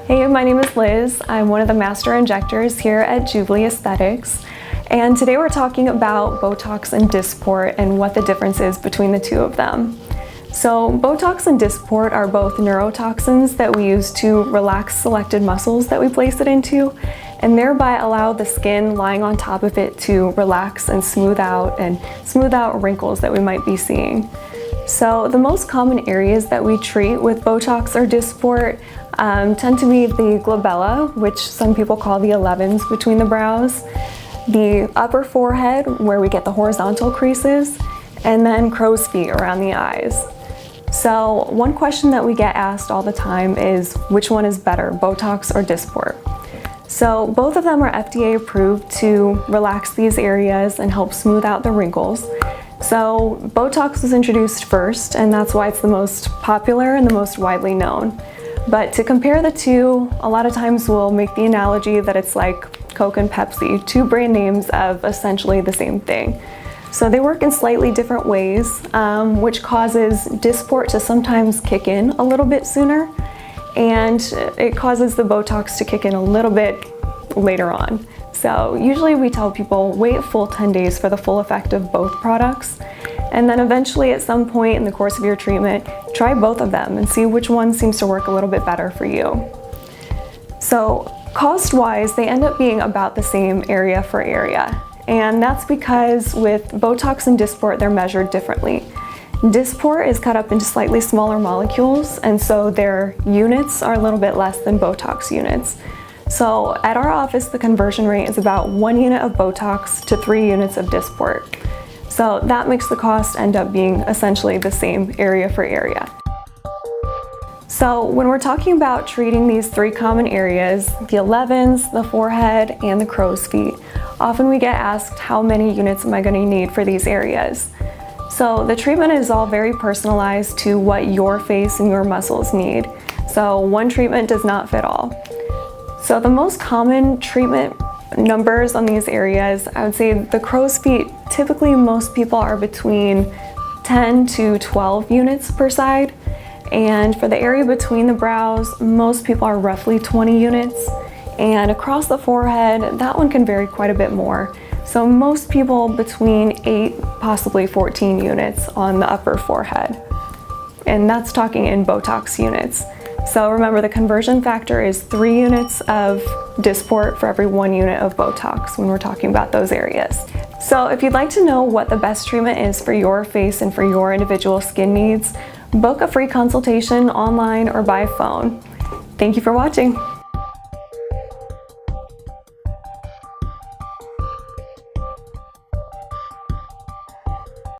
Hey, my name is Liz. I'm one of the master injectors here at Juvly Aesthetics. And today we're talking about Botox and Dysport and what the difference is between the two of them. So Botox and Dysport are both neurotoxins that we use to relax selected muscles that we place it into, and thereby allow the skin lying on top of it to relax and smooth out wrinkles that we might be seeing. So the most common areas that we treat with Botox or Dysport tend to be the glabella, which some people call the 11s between the brows, the upper forehead where we get the horizontal creases, and then crow's feet around the eyes. So one question that we get asked all the time is which one is better, Botox or Dysport? So both of them are FDA approved to relax these areas and help smooth out the wrinkles. So Botox was introduced first, and that's why it's the most popular and the most widely known. But to compare the two, a lot of times we'll make the analogy that it's like Coke and Pepsi, two brand names of essentially the same thing. So they work in slightly different ways, which causes Dysport to sometimes kick in a little bit sooner, and it causes the Botox to kick in a little bit later on. So usually we tell people wait a full 10 days for the full effect of both products, and then eventually at some point in the course of your treatment, try both of them and see which one seems to work a little bit better for you. So cost-wise, they end up being about the same area for area. And that's because with Botox and Dysport, they're measured differently. Dysport is cut up into slightly smaller molecules, and so their units are a little bit less than Botox units. So at our office, the conversion rate is about 1 unit of Botox to 3 units of Dysport. So that makes the cost end up being essentially the same area for area. So when we're talking about treating these 3 common areas, the 11s, the forehead, and the crow's feet, often we get asked how many units am I going to need for these areas. So the treatment is all very personalized to what your face and your muscles need. So one treatment does not fit all. So the most common treatment numbers on these areas, I would say the crow's feet, typically most people are between 10 to 12 units per side. And for the area between the brows, most people are roughly 20 units. And across the forehead, that one can vary quite a bit more. So most people between 8, possibly 14 units on the upper forehead. And that's talking in Botox units. So remember, the conversion factor is 3 units of Dysport for every 1 unit of Botox when we're talking about those areas. So if you'd like to know what the best treatment is for your face and for your individual skin needs, book a free consultation online or by phone. Thank you for watching.